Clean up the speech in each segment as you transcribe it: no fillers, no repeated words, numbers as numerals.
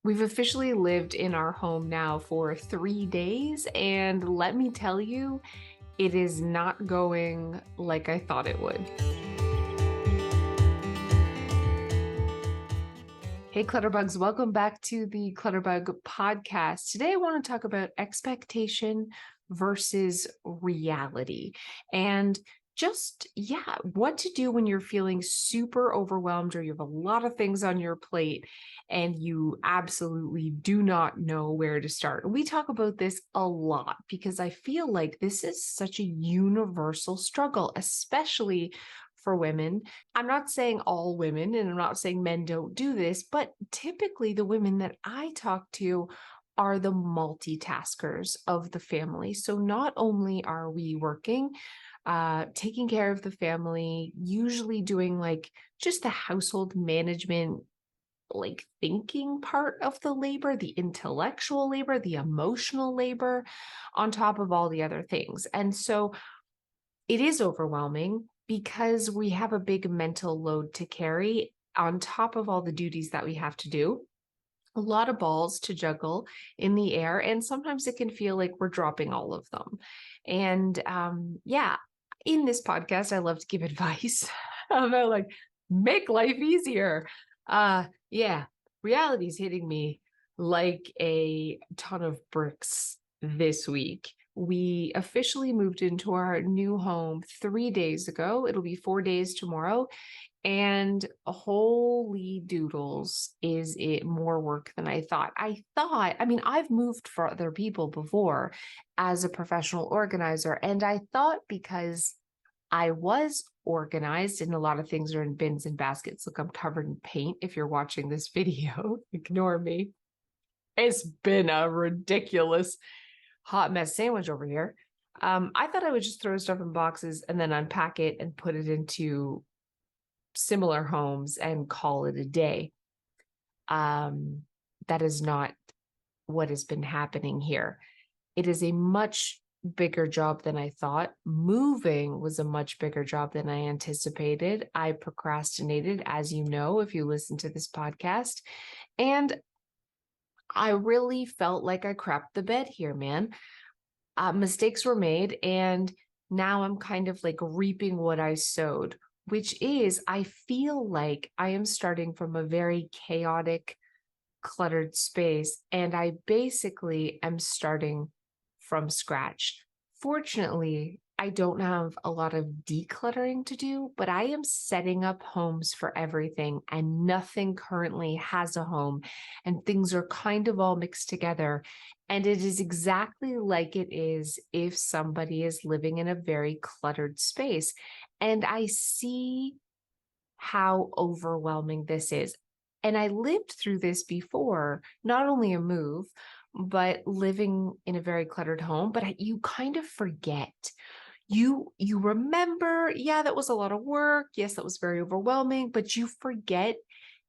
We've officially lived in our home now for 3 days, and let me tell you, it is not going like I thought it would. Hey, Clutterbugs, welcome back to the Clutterbug podcast. Today, I want to talk about expectation versus reality and what to do when you're feeling super overwhelmed or you have a lot of things on your plate and you absolutely do not know where to start. We talk about this a lot because I feel like this is such a universal struggle, especially for women. I'm not saying all women, and I'm not saying men don't do this, but typically the women that I talk to are the multitaskers of the family. So not only are we working, taking care of the family, usually doing like just the household management, like thinking part of the labor, the intellectual labor, the emotional labor, on top of all the other things. And so it is overwhelming because we have a big mental load to carry on top of all the duties that we have to do. A lot of balls to juggle in the air, and sometimes it can feel like we're dropping all of them. And in this podcast, I love to give advice about like make life easier. Yeah, reality's hitting me like a ton of bricks this week. We officially moved into our new home 3 days ago. It'll be 4 days tomorrow. And holy doodles, is it more work than I thought. I mean, I've moved for other people before as a professional organizer, and I thought because I was organized and a lot of things are in bins and baskets. Look, I'm covered in paint. If you're watching this video, ignore me. It's been a ridiculous hot mess sandwich over here. I thought I would just throw stuff in boxes and then unpack it and put it into similar homes and call it a day. That is not what has been happening here. It is a much bigger job than I thought. Moving was a much bigger job than I anticipated. I procrastinated, as you know, if you listen to this podcast. And I really felt like I crapped the bed here, man. Mistakes were made, and now I'm kind of like reaping what I sowed, which is I feel like I am starting from a very chaotic, cluttered space, and I basically am starting from scratch. Fortunately, I don't have a lot of decluttering to do, but I am setting up homes for everything, and nothing currently has a home, and things are kind of all mixed together. And it is exactly like it is if somebody is living in a very cluttered space. And I see how overwhelming this is. And I lived through this before, not only a move, but living in a very cluttered home. But you kind of forget. You remember, yeah, that was a lot of work. Yes, that was very overwhelming, but you forget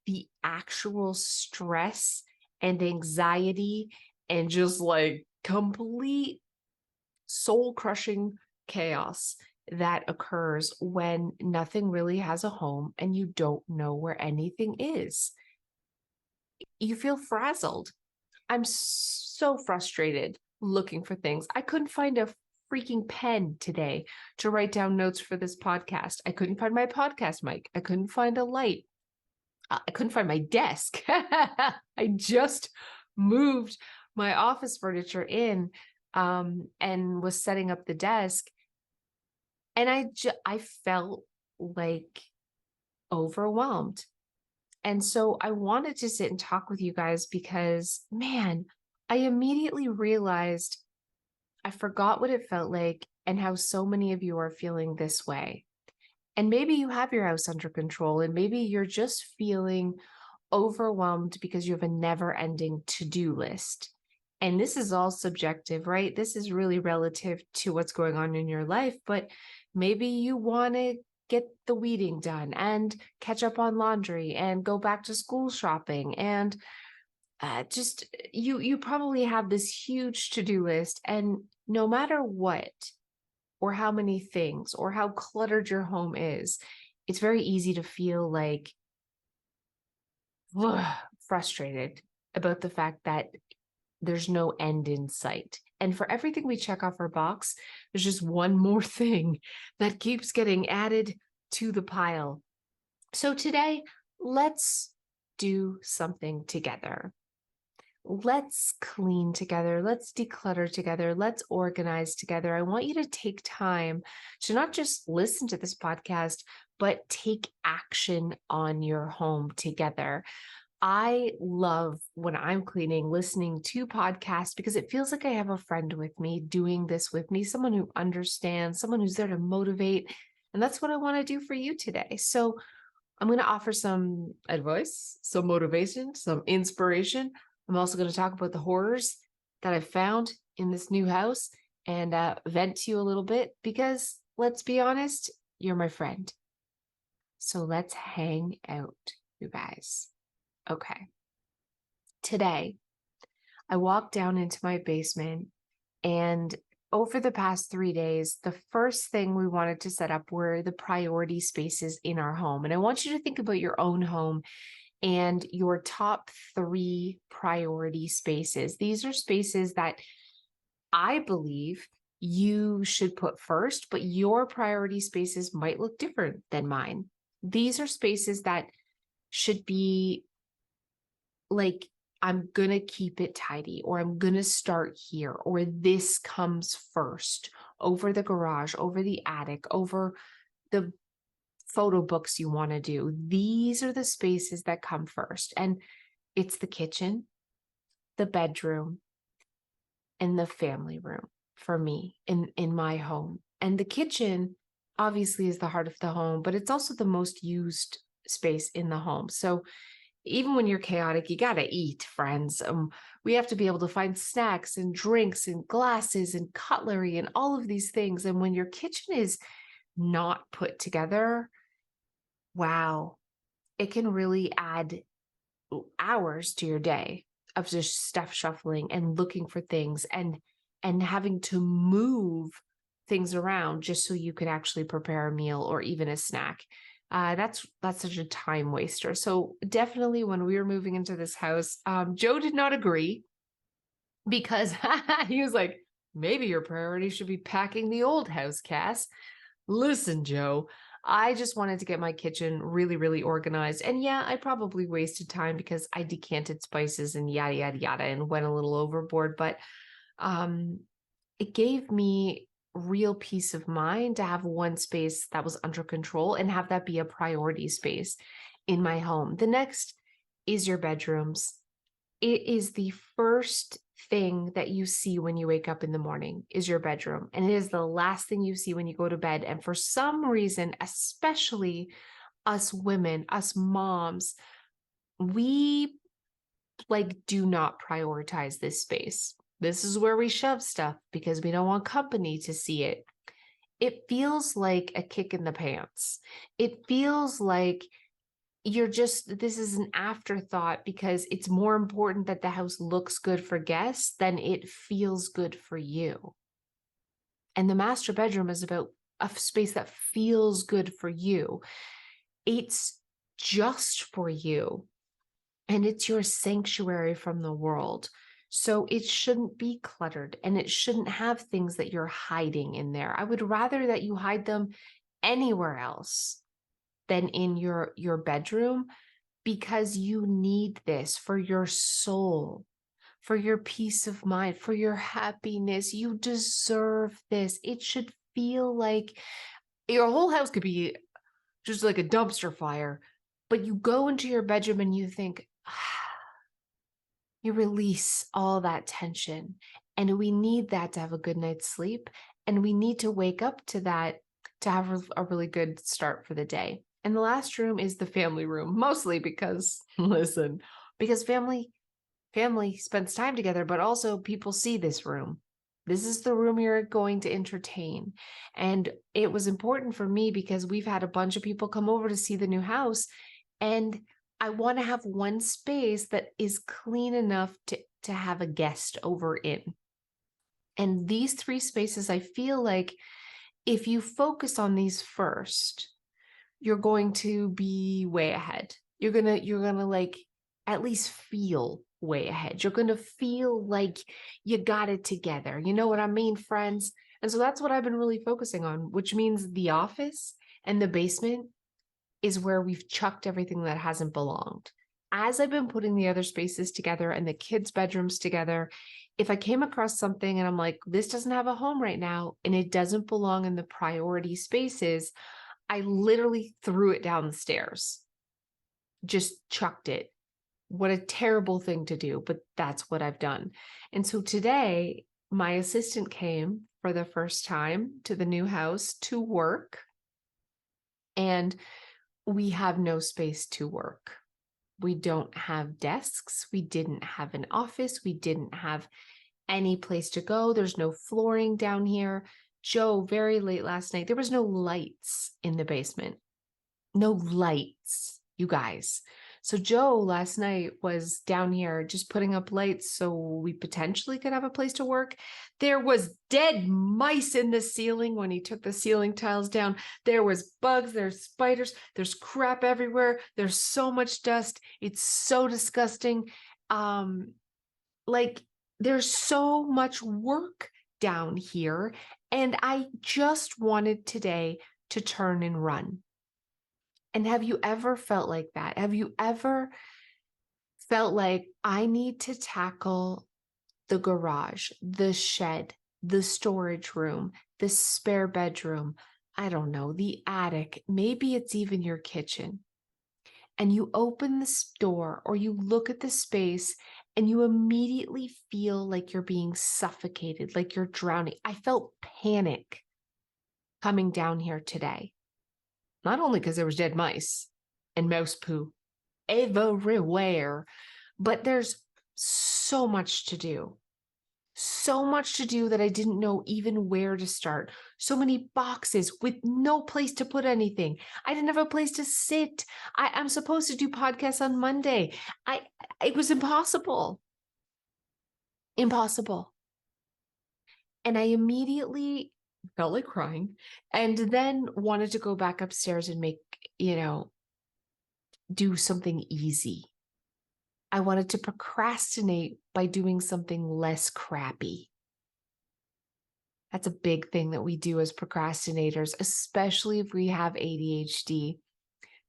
the actual stress and anxiety and just like complete soul crushing chaos that occurs when nothing really has a home and you don't know where anything is. You feel frazzled. I'm so frustrated looking for things. I couldn't find a freaking pen today to write down notes for this podcast. I couldn't find my podcast mic. I couldn't find a light. I couldn't find my desk. I just moved my office furniture in and was setting up the desk. And I felt like overwhelmed. And so I wanted to sit and talk with you guys because, man, I immediately realized I forgot what it felt like and how so many of you are feeling this way. And maybe you have your house under control, and maybe you're just feeling overwhelmed because you have a never ending to-do list. And this is all subjective, right? This is really relative to what's going on in your life, but maybe you want to get the weeding done and catch up on laundry and go back to school shopping and just you probably have this huge to-do list, and no matter what or how many things or how cluttered your home is, it's very easy to feel like frustrated. about the fact that there's no end in sight. And for everything we check off our box, there's just one more thing that keeps getting added to the pile. So today, let's do something together. Let's clean together. Let's declutter together. Let's organize together. I want you to take time to not just listen to this podcast, but take action on your home together. I love when I'm cleaning, listening to podcasts because it feels like I have a friend with me doing this with me, someone who understands, someone who's there to motivate. And that's what I want to do for you today. So I'm going to offer some advice, some motivation, some inspiration. I'm also going to talk about the horrors that I've found in this new house and vent to you a little bit because let's be honest, you're my friend. So let's hang out, you guys. Okay. Today, I walked down into my basement, and over the past 3 days, the first thing we wanted to set up were the priority spaces in our home. And I want you to think about your own home and your top 3 priority spaces. These are spaces that I believe you should put first, but your priority spaces might look different than mine. These are spaces that should be like, I'm going to keep it tidy, or I'm going to start here, or this comes first over the garage, over the attic, over the photo books you want to do. These are the spaces that come first. And it's the kitchen, the bedroom, and the family room for me in my home. And the kitchen obviously is the heart of the home, but it's also the most used space in the home. So even when you're chaotic, you got to eat, friends. We have to be able to find snacks and drinks and glasses and cutlery and all of these things. And when your kitchen is not put together, wow, it can really add hours to your day of just stuff shuffling and looking for things and having to move things around just so you can actually prepare a meal or even a snack. That's such a time waster. So definitely when we were moving into this house, Joe did not agree because he was like, maybe your priority should be packing the old house, Cass. Listen, Joe, I just wanted to get my kitchen really, really organized. And yeah, I probably wasted time because I decanted spices and yada, yada, yada, and went a little overboard. But it gave me real peace of mind to have one space that was under control and have that be a priority space in my home. The next is your bedrooms. It is the first thing that you see when you wake up in the morning is your bedroom. And it is the last thing you see when you go to bed. And for some reason, especially us women, us moms, we do not prioritize this space. This is where we shove stuff because we don't want company to see it. It feels like a kick in the pants. It feels like this is an afterthought because it's more important that the house looks good for guests than it feels good for you. And the master bedroom is about a space that feels good for you. It's just for you. And it's your sanctuary from the world. So it shouldn't be cluttered and it shouldn't have things that you're hiding in there. I would rather that you hide them anywhere else than in your bedroom, because you need this for your soul, for your peace of mind, for your happiness. You deserve this. It should feel like your whole house could be just like a dumpster fire, but you go into your bedroom and you think, you release all that tension. And we need that to have a good night's sleep. And we need to wake up to that to have a really good start for the day. And the last room is the family room, mostly because, listen, because family spends time together, but also people see this room. This is the room you're going to entertain. And it was important for me because we've had a bunch of people come over to see the new house. And I want to have one space that is clean enough to have a guest over in. And these 3 spaces, I feel like if you focus on these first, you're going to be way ahead. You're gonna like at least feel way ahead. You're going to feel like you got it together. You know what I mean, friends? And so that's what I've been really focusing on, which means the office and the basement is where we've chucked everything that hasn't belonged. As I've been putting the other spaces together and the kids' bedrooms together, if I came across something and I'm like, this doesn't have a home right now and it doesn't belong in the priority spaces, I literally threw it down the stairs, just chucked it. What a terrible thing to do, but that's what I've done. And so today, my assistant came for the first time to the new house to work, and we have no space to work. We don't have desks. We didn't have an office. We didn't have any place to go. There's no flooring down here. Joe, very late last night, there was no lights in the basement. No lights, you guys. So Joe last night was down here just putting up lights so we potentially could have a place to work. There was dead mice in the ceiling when he took the ceiling tiles down. There was bugs, there's spiders, there's crap everywhere. There's so much dust. It's so disgusting. Like there's so much work down here. And I just wanted today to turn and run. And have you ever felt like that? Have you ever felt like I need to tackle the garage, the shed, the storage room, the spare bedroom, I don't know, the attic, maybe it's even your kitchen. And you open the door or you look at the space and you immediately feel like you're being suffocated, like you're drowning. I felt panic coming down here today. Not only because there was dead mice and mouse poo everywhere, but there's so much to do. So much to do that I didn't know even where to start. So many boxes with no place to put anything. I didn't have a place to sit. I'm supposed to do podcasts on Monday. It was impossible. Impossible. And I immediately felt like crying and then wanted to go back upstairs and make, do something easy. I wanted to procrastinate by doing something less crappy. That's a big thing that we do as procrastinators, especially if we have ADHD.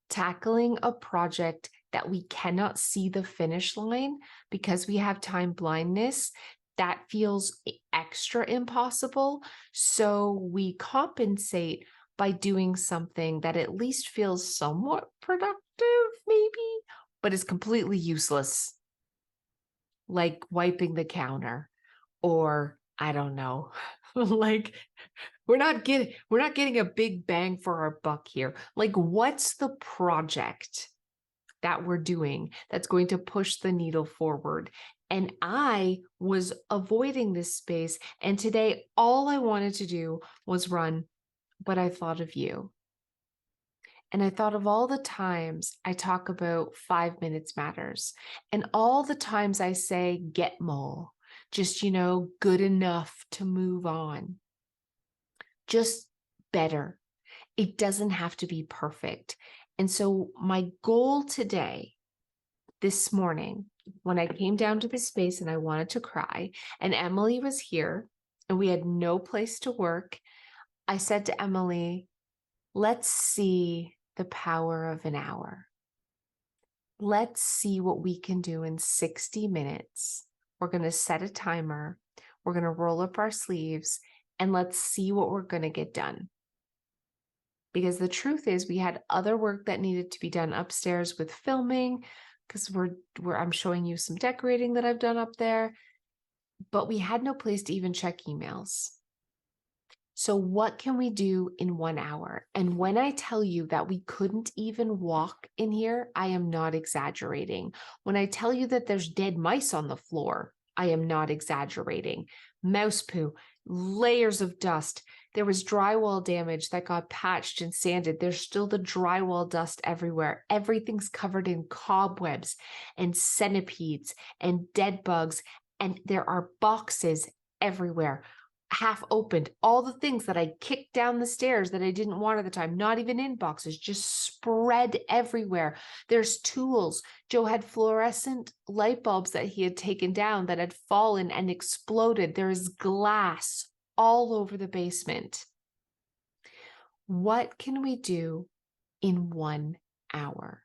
Tackling a project that we cannot see the finish line because we have time blindness, that feels extra impossible. So we compensate by doing something that at least feels somewhat productive, maybe, but is completely useless. Like wiping the counter, or I don't know, like we're not getting a big bang for our buck here. Like, what's the project that we're doing that's going to push the needle forward? And I was avoiding this space. And today, all I wanted to do was run, but I thought of you. And I thought of all the times I talk about 5 minutes matters and all the times I say, get more, just, good enough to move on. Just better. It doesn't have to be perfect. And so my goal today, this morning, when I came down to the space and I wanted to cry, and Emily was here and we had no place to work, I said to Emily, let's see the power of an hour. Let's see what we can do in 60 minutes. We're going to set a timer. We're going to roll up our sleeves and let's see what we're going to get done. Because the truth is we had other work that needed to be done upstairs with filming, because I'm showing you some decorating that I've done up there, but we had no place to even check emails. So what can we do in 1 hour? And when I tell you that we couldn't even walk in here, I am not exaggerating. When I tell you that there's dead mice on the floor, I am not exaggerating. Mouse poo, layers of dust. There was drywall damage that got patched and sanded. There's still the drywall dust everywhere. Everything's covered in cobwebs and centipedes and dead bugs, and there are boxes everywhere. half opened, all the things that I kicked down the stairs that I didn't want at the time, not even in boxes, just spread everywhere. There's tools. Joe had fluorescent light bulbs that he had taken down that had fallen and exploded. There is glass all over the basement. What can we do in 1 hour?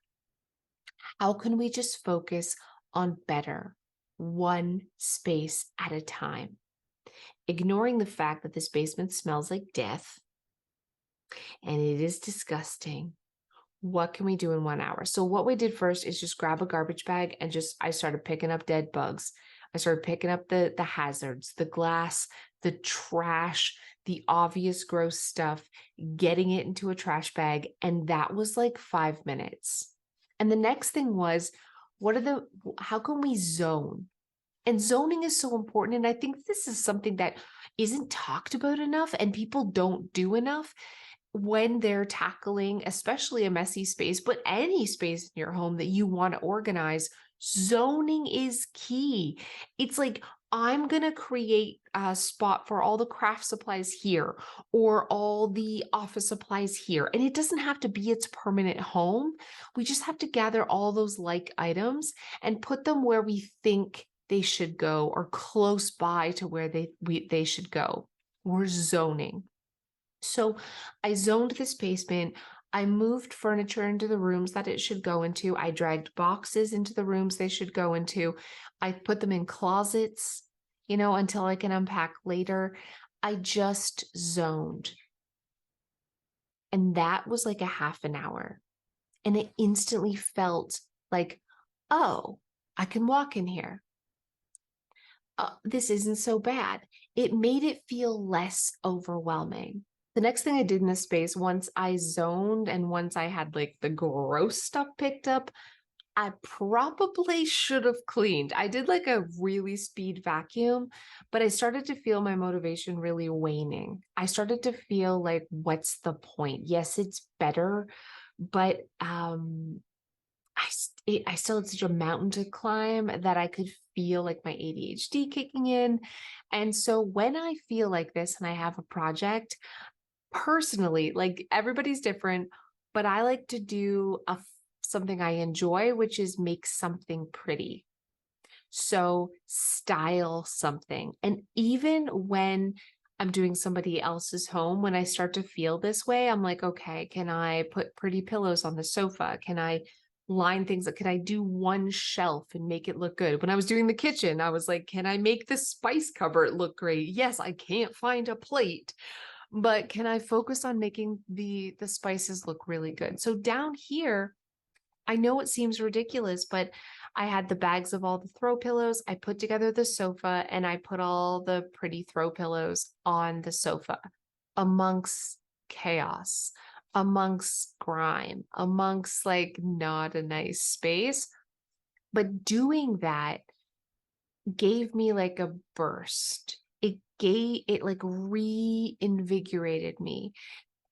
How can we just focus on better, one space at a time? Ignoring the fact that this basement smells like death and it is disgusting. What can we do in 1 hour? So what we did first is just grab a garbage bag and I started picking up dead bugs. I started picking up the hazards, the glass, the trash, the obvious gross stuff, getting it into a trash bag. And that was like 5 minutes. And the next thing was, how can we zone? And zoning is so important. And I think this is something that isn't talked about enough and people don't do enough when they're tackling, especially a messy space, but any space in your home that you want to organize. Zoning is key. It's like, I'm going to create a spot for all the craft supplies here or all the office supplies here. And it doesn't have to be its permanent home. We just have to gather all those like items and put them where we think they should go or close by to where they should go. We're zoning. So I zoned this basement. I moved furniture into the rooms that it should go into. I dragged boxes into the rooms they should go into. I put them in closets, until I can unpack later. I just zoned. And that was like a half an hour. And it instantly felt like, oh, I can walk in here. This isn't so bad. It made it feel less overwhelming. The next thing I did in this space, once I zoned and once I had like the gross stuff picked up, I probably should have cleaned. I did like a really speed vacuum, but I started to feel my motivation really waning. I started to feel like, what's the point? Yes, it's better, but I still had such a mountain to climb that I could feel like my ADHD kicking in. And so when I feel like this and I have a project, personally, like everybody's different, but I like to do something I enjoy, which is make something pretty. So style something. And even when I'm doing somebody else's home, when I start to feel this way, I'm like, okay, can I put pretty pillows on the sofa? Can I line things up? Can I do one shelf and make it look good? When I was doing the kitchen, I was like, can I make the spice cupboard look great? Yes, I can't find a plate, but can I focus on making the spices look really good? So down here, I know it seems ridiculous, but I had the bags of all the throw pillows. I put together the sofa and I put all the pretty throw pillows on the sofa amongst chaos, amongst grime, amongst like not a nice space. But doing that gave me like a burst. It like reinvigorated me.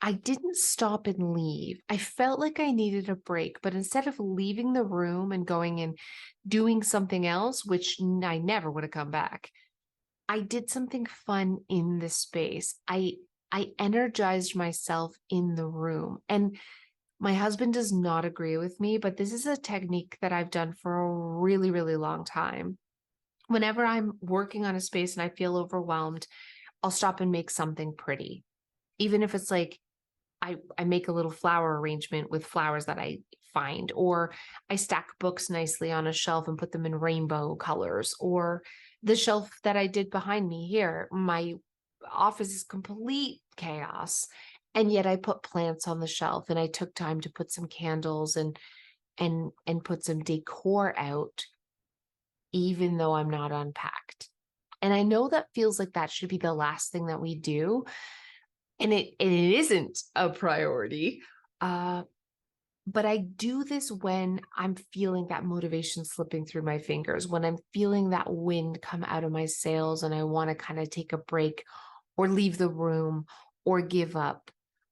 I didn't stop and leave. I felt like I needed a break, but instead of leaving the room and going and doing something else, which I never would have come back, I did something fun in the space. I energized myself in the room. And my husband does not agree with me, but this is a technique that I've done for a really, really long time. Whenever I'm working on a space and I feel overwhelmed, I'll stop and make something pretty. Even if it's like I make a little flower arrangement with flowers that I find, or I stack books nicely on a shelf and put them in rainbow colors, or the shelf that I did behind me here, my office is complete chaos. And yet I put plants on the shelf and I took time to put some candles and put some decor out, even though I'm not unpacked. And I know that feels like that should be the last thing that we do, and it isn't a priority. But I do this when I'm feeling that motivation slipping through my fingers, when I'm feeling that wind come out of my sails and I want to kind of take a break or leave the room or give up.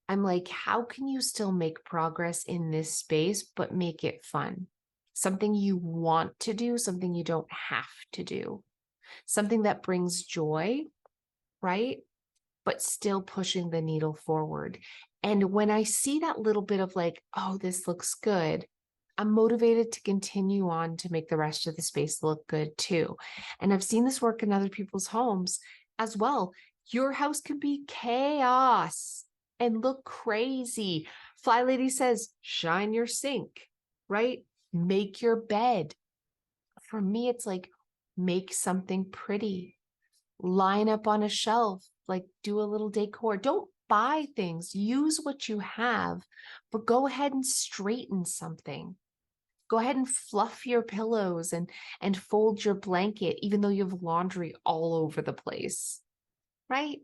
I'm like, how can you still make progress in this space, but make it fun? Something you want to do, something you don't have to do, something that brings joy, right? but still pushing the needle forward. And when I see that little bit of like, oh, this looks good, I'm motivated to continue on to make the rest of the space look good too. And I've seen this work in other people's homes as well. Your house can be chaos and look crazy. Fly Lady says, shine your sink, right? Make your bed. For me, it's like, make something pretty, line up on a shelf, like do a little decor. Don't buy things, use what you have, but go ahead and straighten something. Go ahead and fluff your pillows and fold your blanket, even though you have laundry all over the place, right?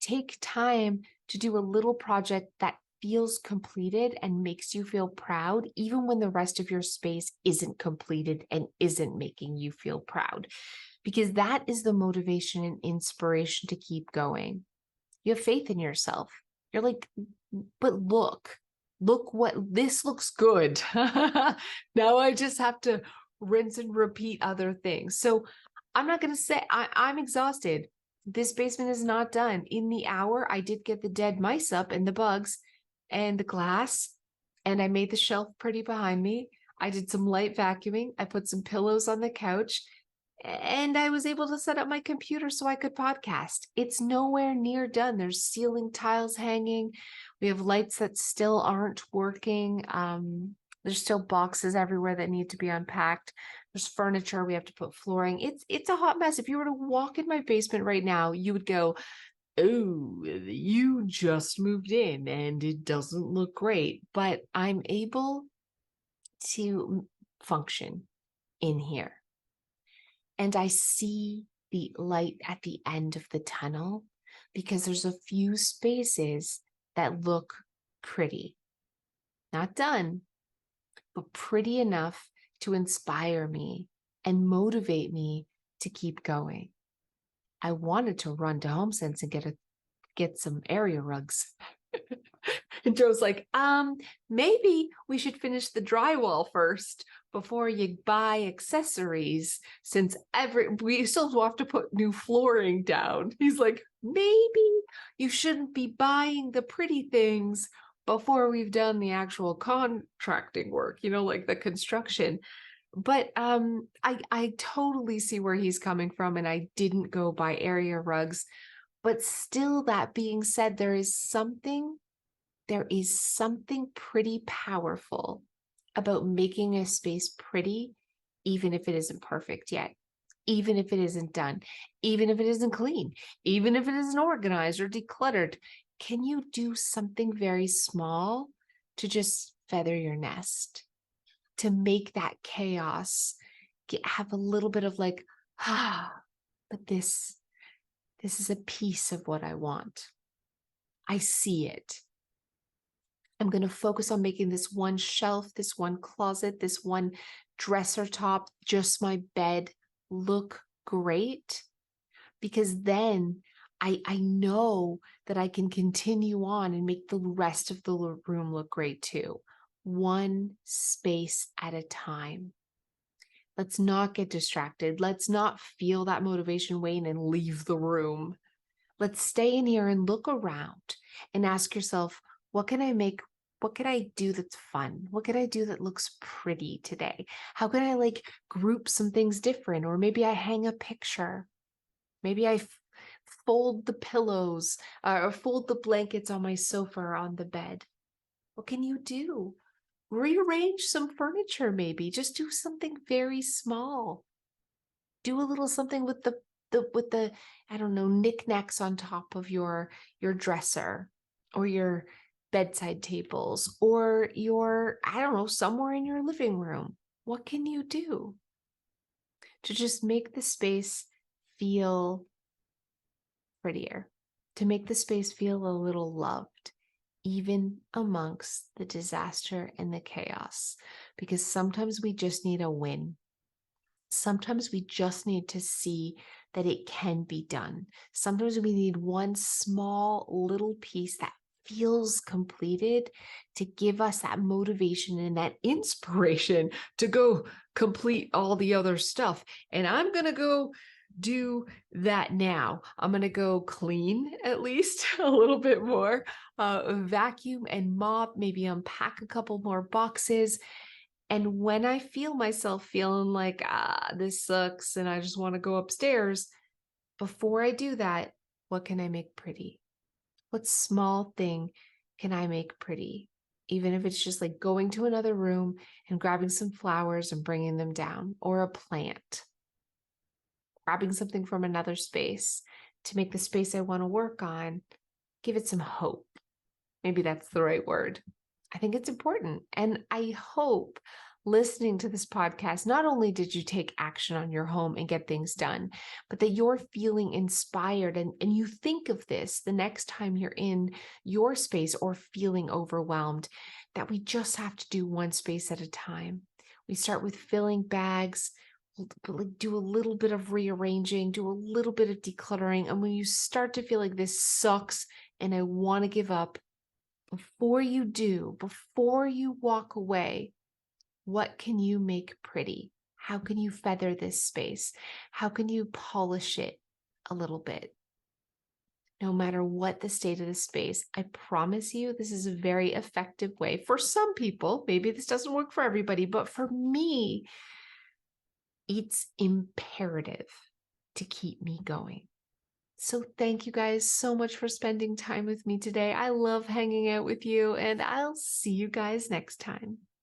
Take time to do a little project that feels completed and makes you feel proud, even when the rest of your space isn't completed and isn't making you feel proud, because that is the motivation and inspiration to keep going. You have faith in yourself. You're like, but look what this looks good. Now I just have to rinse and repeat other things. So I'm not going to say I'm exhausted. This basement is not done. In the hour, I did get the dead mice up and the bugs and the glass, and I made the shelf pretty behind me. I did some light vacuuming. I put some pillows on the couch, and I was able to set up my computer so I could podcast. It's nowhere near done. There's ceiling tiles hanging. We have lights that still aren't working. There's still boxes everywhere that need to be unpacked. There's furniture. We have to put flooring. It's a hot mess. If you were to walk in my basement right now, you would go, oh, you just moved in and it doesn't look great. But I'm able to function in here. And I see the light at the end of the tunnel because there's a few spaces that look pretty. Not done, but pretty enough to inspire me and motivate me to keep going. I wanted to run to HomeSense and get some area rugs. And Joe's like, maybe we should finish the drywall first before you buy accessories, since we still have to put new flooring down. He's like, maybe you shouldn't be buying the pretty things before we've done the actual contracting work, like the construction. But I totally see where he's coming from, and I didn't go buy area rugs. But still, that being said, there is something pretty powerful about making a space pretty, even if it isn't perfect yet, even if it isn't done, even if it isn't clean, even if it isn't organized or decluttered. Can you do something very small to just feather your nest, to make that chaos have a little bit of like, but this is a piece of what I want. I see it. I'm going to focus on making this one shelf, this one closet, this one dresser top, just my bed look great, because then I know that I can continue on and make the rest of the room look great too. One space at a time. Let's not get distracted. Let's not feel that motivation wane and leave the room. Let's stay in here and look around and ask yourself, what can I make? What can I do that's fun? What can I do that looks pretty today? How can I group some things different? Or maybe I hang a picture. Maybe I fold the pillows or fold the blankets on my sofa or on the bed. What can you do? Rearrange some furniture, maybe. Just do something very small. Do a little something with the I don't know, knickknacks on top of your dresser or your bedside tables or your, I don't know, somewhere in your living room. What can you do to just make the space feel prettier, to make the space feel a little loved, even amongst the disaster and the chaos? Because sometimes we just need a win. Sometimes we just need to see that it can be done. Sometimes we need one small little piece that feels completed to give us that motivation and that inspiration to go complete all the other stuff. And I'm going to go do that now. I'm going to go clean at least a little bit more, vacuum and mop, maybe unpack a couple more boxes. And when I feel myself feeling like, this sucks and I just want to go upstairs, before I do that, what can I make pretty? What small thing can I make pretty? Even if it's just like going to another room and grabbing some flowers and bringing them down, or a plant, grabbing something from another space to make the space I want to work on, give it some hope. Maybe that's the right word. I think it's important. And I hope listening to this podcast, not only did you take action on your home and get things done, but that you're feeling inspired and you think of this the next time you're in your space or feeling overwhelmed, that we just have to do one space at a time. We start with filling bags, but like do a little bit of rearranging, do a little bit of decluttering. And when you start to feel like this sucks and I want to give up, before you do, before you walk away, what can you make pretty? How can you feather this space? How can you polish it a little bit? No matter what the state of the space, I promise you, this is a very effective way for some people. Maybe this doesn't work for everybody, but for me, it's imperative to keep me going. So thank you guys so much for spending time with me today. I love hanging out with you, and I'll see you guys next time.